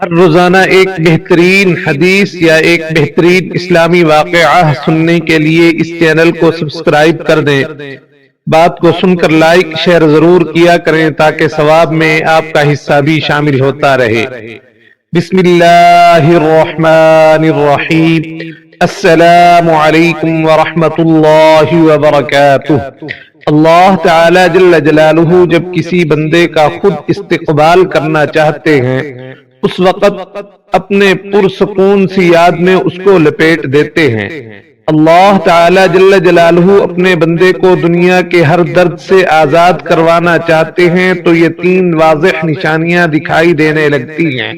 ہر روزانہ ایک بہترین حدیث یا ایک بہترین اسلامی واقعہ سننے کے لیے اس چینل کو سبسکرائب کر دیں۔ بات کو سن کر لائک شیئر ضرور کیا کریں تاکہ ثواب میں آپ کا حصہ بھی شامل ہوتا رہے۔ بسم اللہ الرحمن الرحیم۔ السلام علیکم ورحمۃ اللہ وبرکاتہ۔ اللہ تعالی جل جلالہ جب کسی بندے کا خود استقبال کرنا چاہتے ہیں اس وقت اپنے پرسکون سی یاد میں اس کو لپیٹ دیتے ہیں۔ اللہ تعالی جل جلالہ اپنے بندے کو دنیا کے ہر درد سے آزاد کروانا چاہتے ہیں تو یہ تین واضح نشانیاں دکھائی دینے لگتی ہیں۔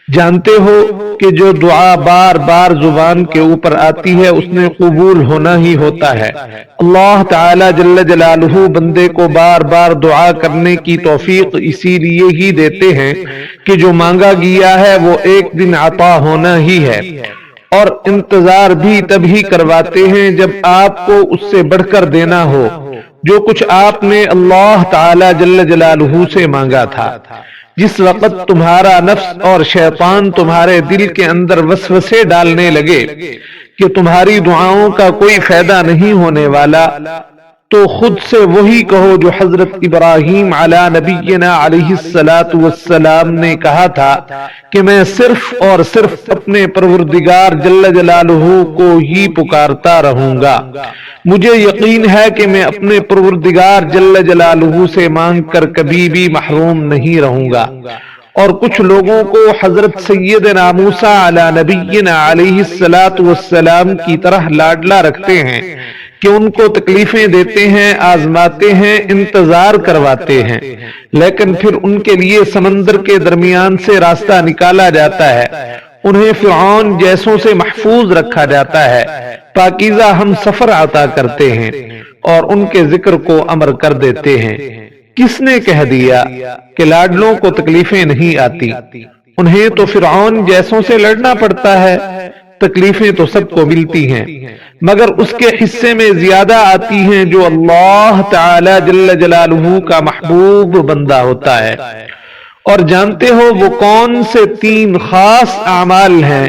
جانتے ہو کہ جو دعا بار بار زبان کے اوپر آتی ہے اس نے قبول ہونا ہی ہوتا ہے۔ اللہ تعالی جل جلالہ بندے کو بار بار دعا کرنے کی توفیق اسی لیے ہی دیتے ہیں کہ جو مانگا گیا ہے وہ ایک دن عطا ہونا ہی ہے، اور انتظار بھی تبھی کرواتے ہیں جب آپ کو اس سے بڑھ کر دینا ہو جو کچھ آپ نے اللہ تعالی جل جلالہ سے مانگا تھا۔ جس وقت تمہارا نفس اور شیطان تمہارے دل کے اندر وسوسے ڈالنے لگے کہ تمہاری دعاؤں کا کوئی فائدہ نہیں ہونے والا، تو خود سے وہی کہو جو حضرت ابراہیم علی نبینا علیہ الصلاۃ والسلام نے کہا تھا کہ میں صرف اور صرف اپنے پروردگار جل جلالہ کو ہی پکارتا رہوں گا۔ مجھے یقین ہے کہ میں اپنے پروردگار جل جلالہ سے مانگ کر کبھی بھی محروم نہیں رہوں گا۔ اور کچھ لوگوں کو حضرت سیدنا موسیٰ علی نبینا علیہ الصلاۃ والسلام کی طرح لاڈلا رکھتے ہیں کہ ان کو تکلیفیں دیتے ہیں، آزماتے ہیں، انتظار کرواتے ہیں، لیکن پھر ان کے لیے سمندر کے درمیان سے راستہ نکالا جاتا ہے، انہیں فرعون جیسوں سے محفوظ رکھا جاتا ہے، پاکیزہ ہم سفر عطا کرتے ہیں اور ان کے ذکر کو امر کر دیتے ہیں۔ کس نے کہہ دیا کہ لاڈلوں کو تکلیفیں نہیں آتی؟ انہیں تو فرعون جیسوں سے لڑنا پڑتا ہے۔ تکلیفیں تو سب کو ملتی ہیں مگر اس کے حصے میں زیادہ آتی ہیں جو اللہ تعالی جل جلالہ کا محبوب بندہ ہوتا ہے۔ اور جانتے ہو وہ کون سے تین خاص اعمال ہیں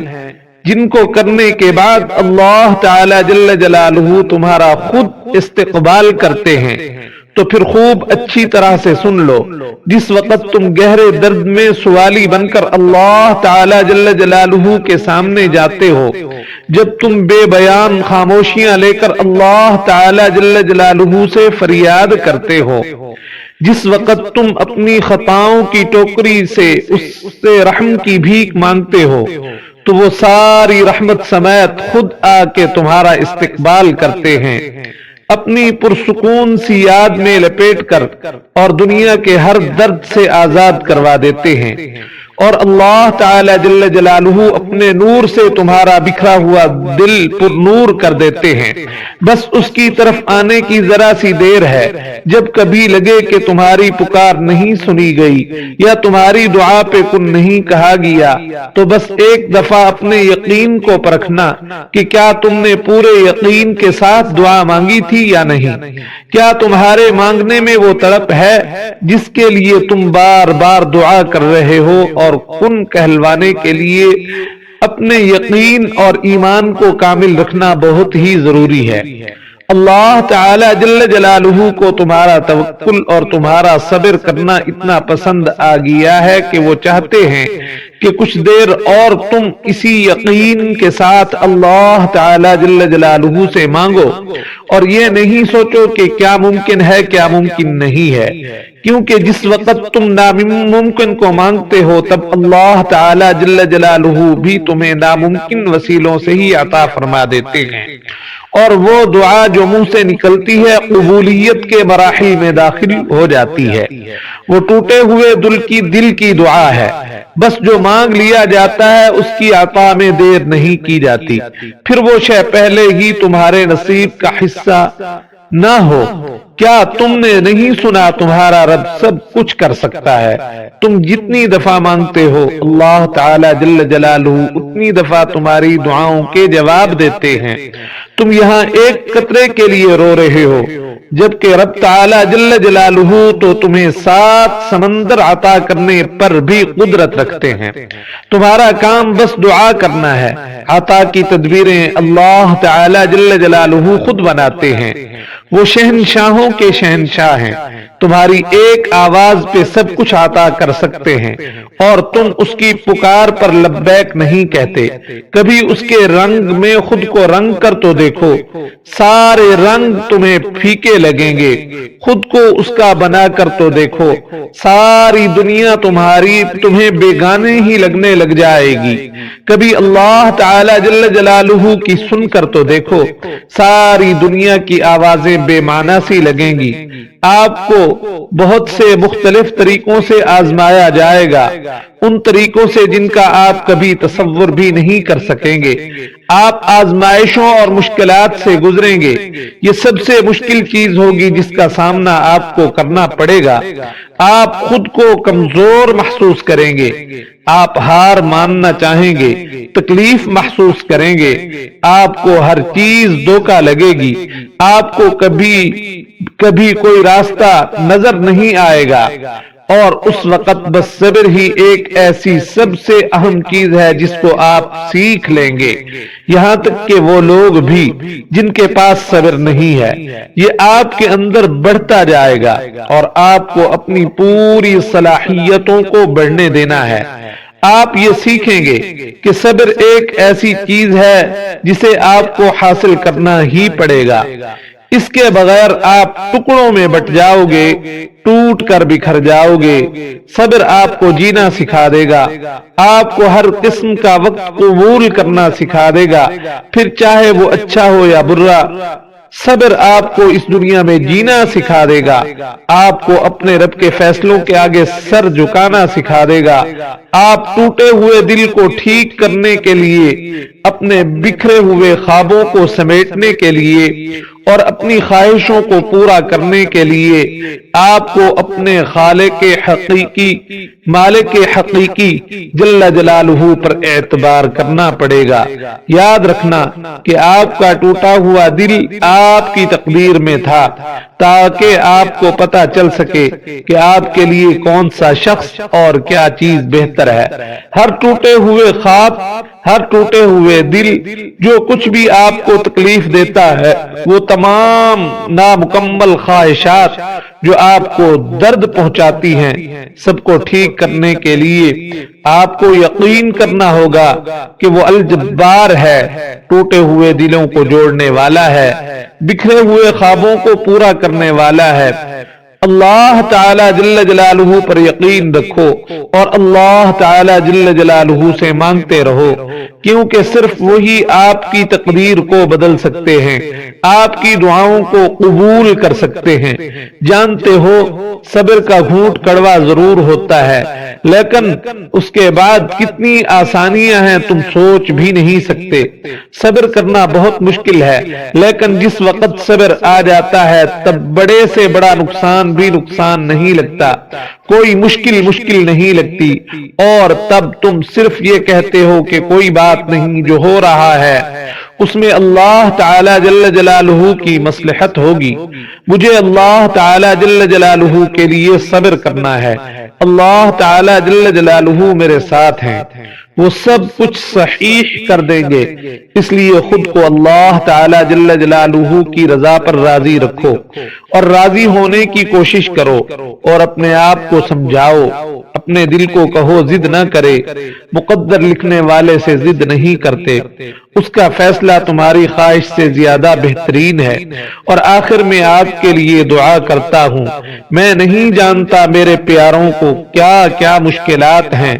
جن کو کرنے کے بعد اللہ تعالی جل جلالہ تمہارا خود استقبال کرتے ہیں؟ تو پھر خوب اچھی طرح سے سن لو۔ جس وقت تم گہرے درد میں سوالی بن کر اللہ تعالی جل جلالہ کے سامنے جاتے ہو، جب تم بے بیان خاموشیاں لے کر اللہ تعالی جل جلالہ سے فریاد کرتے ہو، جس وقت تم اپنی خطاؤں کی ٹوکری سے اس سے رحم کی بھیک مانگتے ہو، تو وہ ساری رحمت سمیت خود آ کے تمہارا استقبال کرتے ہیں، اپنی پرسکون سی یاد میں لپیٹ کر، اور دنیا کے ہر درد سے آزاد کروا دیتے ہیں۔ اور اللہ تعالی جل جلالہ اپنے نور سے تمہارا بکھرا ہوا دل پر نور کر دیتے ہیں۔ بس اس کی طرف آنے کی ذرا سی دیر ہے۔ جب کبھی لگے کہ تمہاری پکار نہیں سنی گئی یا تمہاری دعا پہ کن نہیں کہا گیا، تو بس ایک دفعہ اپنے یقین کو پرکھنا کہ کیا تم نے پورے یقین کے ساتھ دعا مانگی تھی یا نہیں۔ کیا تمہارے مانگنے میں وہ تڑپ ہے جس کے لیے تم بار بار دعا کر رہے ہو؟ اور کن کہلوانے کے لیے اپنے یقین اور ایمان کو کامل رکھنا بہت ہی ضروری ہے۔ اللہ تعالی جل جلالہ کو تمہارا توکل اور تمہارا صبر کرنا اتنا پسند آ گیا ہے کہ وہ چاہتے ہیں کہ کچھ دیر اور تم اسی یقین کے ساتھ اللہ تعالی جل جلالہ سے مانگو، اور یہ نہیں سوچو کہ کیا ممکن ہے کیا ممکن نہیں ہے، کیونکہ جس وقت تم ناممکن کو مانگتے ہو تب اللہ تعالی جل جلالہ بھی تمہیں ناممکن وسیلوں سے ہی عطا فرما دیتے ہیں، اور وہ دعا جو منہ سے نکلتی ہے قبولیت کے مراحل میں داخل ہو جاتی ہے۔ وہ ٹوٹے ہوئے دل کی دعا ہے، بس جو مانگ لیا جاتا ہے اس کی عطا میں دیر نہیں کی جاتی، پھر وہ شے پہلے ہی تمہارے نصیب کا حصہ نہ ہو۔ کیا تم نے نہیں سنا تمہارا رب سب کچھ کر سکتا ہے؟ تم جتنی دفعہ مانگتے ہو اللہ تعالی جل جلالہ اتنی دفعہ تمہاری دعاؤں کے جواب دیتے ہیں۔ تم یہاں ایک قطرے کے لیے رو رہے ہو، جبکہ رب تعالی جل جلالہ تو تمہیں 7 سمندر عطا کرنے پر بھی قدرت رکھتے ہیں. تمہارا کام بس دعا کرنا ہے. عطا کی تدبیریں اللہ تعالی جل جلالہ خود بناتے ہیں. وہ شہنشاہوں کے شہنشاہ ہیں. تمہاری ایک آواز پہ سب کچھ عطا کر سکتے ہیں اور تم اس کی پکار پر لبیک نہیں کہتے. کبھی اس کے رنگ میں خود کو رنگ کر تو دیکھو، سارے رنگ تمہیں پھیکے لگیں گے. خود کو اس کا بنا کر تو دیکھو، ساری دنیا تمہیں بیگانے ہی لگنے لگ جائے گی. کبھی اللہ تعالی جل جلالہ کی سن کر تو دیکھو، ساری دنیا کی آوازیں بے معنی سی لگیں گی. آپ کو بہت سے مختلف طریقوں سے آزمایا جائے گا، ان طریقوں سے جن کا آپ کبھی تصور بھی نہیں کر سکیں گے. آپ آزمائشوں اور مشکلات سے گزریں گے. یہ سب سے مشکل چیز ہوگی جس کا سامنا آپ کو کرنا پڑے گا. آپ خود کو کمزور محسوس کریں گے، آپ ہار ماننا چاہیں گے، تکلیف محسوس کریں گے، آپ کو ہر چیز دھوکا لگے گی، آپ کو کبھی کوئی راستہ نظر نہیں آئے گا. اور اس وقت بس صبر ہی ایک ایسی سب سے اہم چیز ہے جس کو آپ سیکھ لیں گے. یہاں تک کہ وہ لوگ بھی جن کے پاس صبر نہیں ہے، یہ آپ کے اندر بڑھتا جائے گا اور آپ کو اپنی پوری صلاحیتوں کو بڑھنے دینا ہے. آپ یہ سیکھیں گے کہ صبر ایک ایسی چیز ہے جسے آپ کو حاصل کرنا ہی پڑے گا. اس کے بغیر آپ ٹکڑوں میں بٹ جاؤ گے، ٹوٹ کر بکھر جاؤ گے. صبر آپ کو جینا سکھا دے گا، آپ کو ہر قسم کا وقت قبول کرنا سکھا دے گا، پھر چاہے وہ اچھا ہو یا برا. صبر آپ کو اس دنیا میں جینا سکھا دے گا، آپ کو اپنے رب کے فیصلوں کے آگے سر جھکانا سکھا دے گا. آپ ٹوٹے ہوئے دل کو ٹھیک کرنے کے لیے، اپنے بکھرے ہوئے خوابوں کو سمیٹنے کے لیے اور اپنی خواہشوں کو پورا کرنے کے لیے آپ کو اپنے خالق حقیقی، مالک حقیقی جل جلالہ پر اعتبار کرنا پڑے گا. یاد رکھنا کہ آپ کا ٹوٹا ہوا دل آپ کی تقدیر میں تھا تاکہ آپ کو پتہ چل سکے کہ آپ کے لیے کون سا شخص اور کیا چیز بہتر ہے. ہر ٹوٹے ہوئے خواب، ہر ٹوٹے ہوئے دل، جو کچھ بھی آپ کو تکلیف دیتا ہے، وہ تمام نامکمل خواہشات جو آپ کو درد پہنچاتی ہیں، سب کو ٹھیک کرنے کے لیے آپ کو یقین کرنا ہوگا کہ وہ الجبار ہے، ٹوٹے ہوئے دلوں کو جوڑنے والا ہے، بکھرے ہوئے خوابوں کو پورا کرنے والا ہے. اللہ تعالی جل جلالہ پر یقین رکھو اور اللہ تعالی جل جلالہ سے مانگتے رہو، کیونکہ صرف وہی آپ کی تقدیر کو بدل سکتے ہیں، آپ کی دعاؤں کو قبول کر سکتے ہیں. جانتے ہو صبر کا گھونٹ کڑوا ضرور ہوتا ہے، لیکن اس کے بعد کتنی آسانیاں ہیں تم سوچ بھی نہیں سکتے. صبر کرنا بہت مشکل ہے، لیکن جس وقت صبر آ جاتا ہے تب بڑے سے بڑا نقصان بھی نقصان نہیں لگتا، کوئی مشکل نہیں لگتی، اور تب تم صرف یہ کہتے ہو کہ کوئی بات نہیں، جو ہو رہا ہے اس میں اللہ تعالی جل جلالہ کی مصلحت ہوگی. مجھے اللہ تعالی جل جلالہ کے لیے صبر کرنا ہے. اللہ تعالی جل جلالہ میرے ساتھ ہیں، وہ سب کچھ صحیح کر دیں گے. اس لیے خود کو اللہ تعالی جل جلالہ کی رضا پر راضی رکھو اور راضی ہونے کی کوشش کرو، اور اپنے آپ کو سمجھاؤ، اپنے دل کو کہو ضد نہ کرے. مقدر لکھنے والے سے ضد نہیں کرتے، اس کا فیصلہ تمہاری خواہش سے زیادہ بہترین ہے. اور آخر میں آپ کے لیے دعا کرتا ہوں، میں نہیں جانتا میرے پیاروں کو کیا کیا مشکلات ہیں،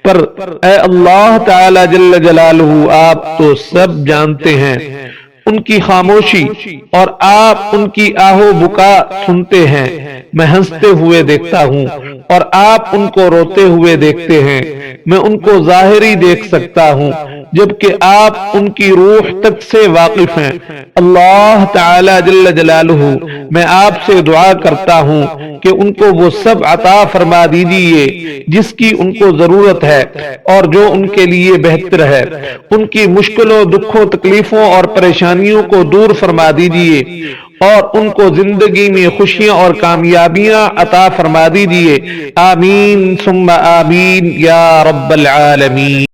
پر اے اللہ تعالی جل جلالہ آپ تو سب جانتے ہیں. ان کی خاموشی اور آپ ان کی آہو بکا سنتے ہیں. میں ہنستے ہوئے دیکھتا ہوں اور آپ ان کو روتے ہوئے دیکھتے ہیں. میں ان کو ظاہری دیکھ سکتا ہوں جبکہ آپ ان کی روح تک سے واقف ہیں. اللہ تعالی جل جلالہ میں آپ سے دعا کرتا ہوں کہ ان کو وہ سب عطا فرما دیجیے جس کی ان کو ضرورت ہے اور جو ان کے لیے بہتر ہے. ان کی مشکلوں، دکھوں، تکلیفوں اور پریشانیوں کو دور فرما دیجیے اور ان کو زندگی میں خوشیاں اور کامیابیاں عطا فرما دیجیے، آمین ثم آمین یا رب العالمین۔